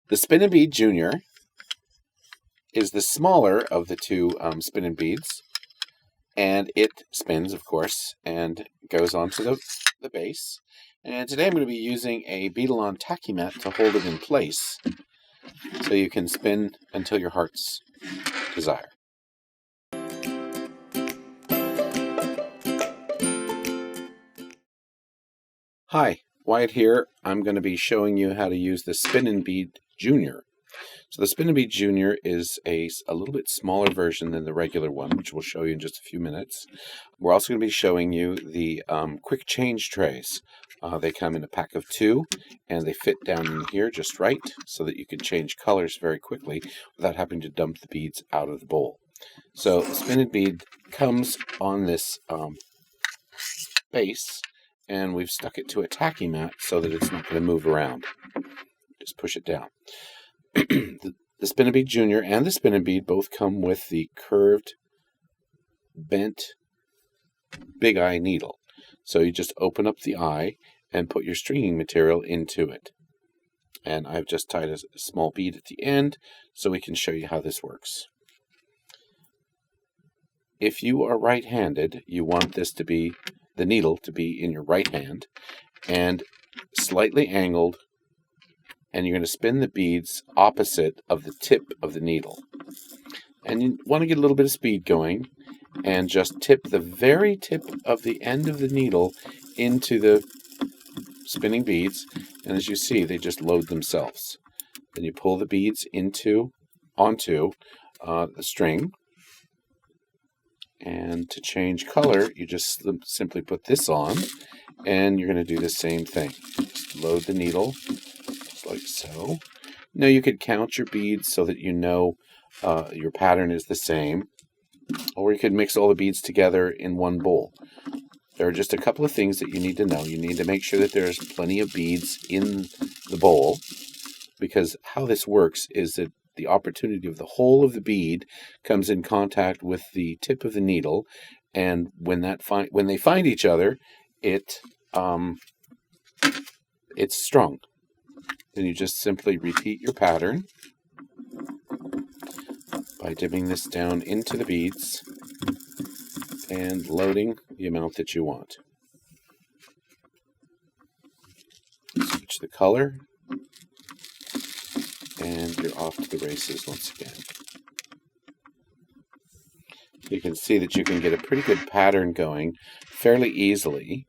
The Spin-N-Bead Junior is the smaller of the two Spin-N-Beads, and it spins, of course, and goes onto the base. And today I'm going to be using a Beadalon tacky mat to hold it in place so you can spin until your heart's desire. Hi, Wyatt here. I'm going to be showing you how to use the Spin-N-Bead Junior. So the Spin-N-Bead Junior is a little bit smaller version than the regular one, which we'll show you in just a few minutes. We're also going to be showing you the quick change trays. They come in a pack of 2, and they fit down in here just right so that you can change colors very quickly without having to dump the beads out of the bowl. So the Spin-N-Bead comes on this base, and we've stuck it to a tacky mat so that it's not going to move around. Just push it down. The Spin-N-Bead Junior and the Spin-N-Bead both come with the curved, bent, big eye needle. So you just open up the eye and put your stringing material into it. And I've just tied a small bead at the end so we can show you how this works. If you are right-handed, you want the needle to be in your right hand and slightly angled, and you're going to spin the beads opposite of the tip of the needle. And you want to get a little bit of speed going and just tip the very tip of the end of the needle into the spinning beads, and as you see, they just load themselves. Then you pull the beads onto the string, and to change color, you just simply put this on, and you're going to do the same thing. Just load the needle, just like so. Now you could count your beads so that you know your pattern is the same, or you could mix all the beads together in one bowl. There are just a couple of things that you need to know. You need to make sure that there's plenty of beads in the bowl, because how this works is that the opportunity of the whole of the bead comes in contact with the tip of the needle, and when they find each other, it's strung. Then you just simply repeat your pattern by dipping this down into the beads and loading the amount that you want. Switch the color, and you're off to the races once again. You can see that you can get a pretty good pattern going fairly easily,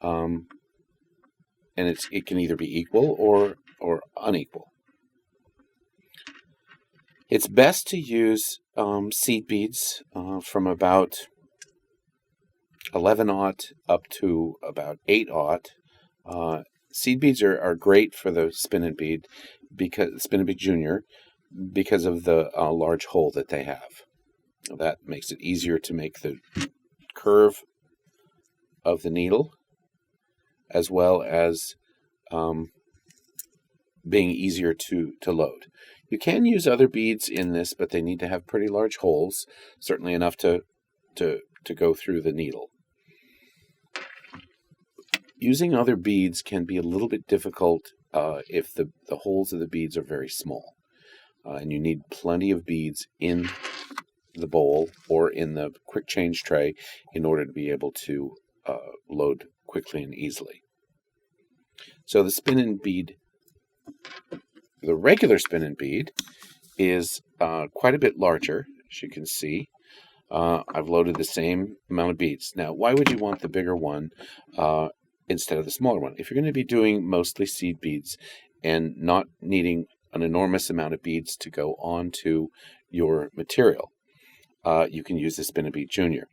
and it can either be equal or unequal. It's best to use seed beads from about 11/0 up to about 8/0. Seed beads are great for the Spin-N-Bead Junior because of the large hole that they have. That makes it easier to make the curve of the needle, as well as being easier to load. You can use other beads in this, but they need to have pretty large holes, certainly enough to go through the needle. Using other beads can be a little bit difficult if the holes of the beads are very small. And you need plenty of beads in the bowl or in the quick change tray in order to be able to load quickly and easily. So the Spin-N-Bead, the regular Spin-N-Bead, is quite a bit larger, as you can see. I've loaded the same amount of beads. Now, why would you want the bigger one instead of the smaller one? If you're going to be doing mostly seed beads and not needing an enormous amount of beads to go onto your material, you can use the Spin-N-Bead Junior.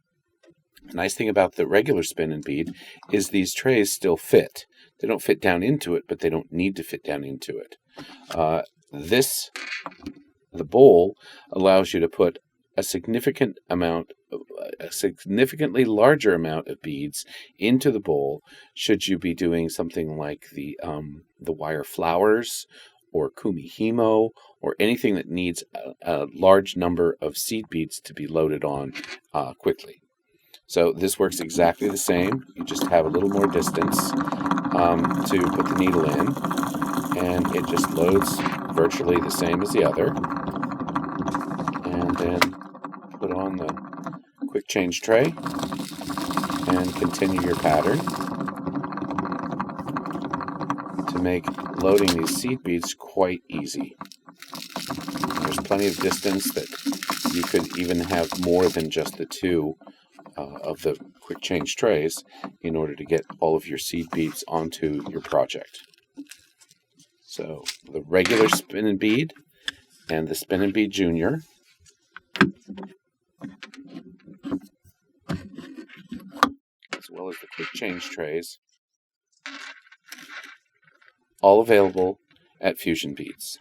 The nice thing about the regular Spin-N-Bead is these trays still fit. They don't fit down into it, but they don't need to fit down into it. The bowl allows you to put a significantly larger amount of beads into the bowl should you be doing something like the wire flowers or kumihimo or anything that needs a large number of seed beads to be loaded on quickly. So this works exactly the same. You just have a little more distance to put the needle in, and it just loads virtually the same as the other. And then put on the quick change tray and continue your pattern to make loading these seed beads quite easy. There's plenty of distance that you could even have more than just the two of the quick change trays in order to get all of your seed beads onto your project. So the regular Spin-N-Bead and the Spin-N-Bead Junior, as well as the quick change trays, all available at Fusion Beads.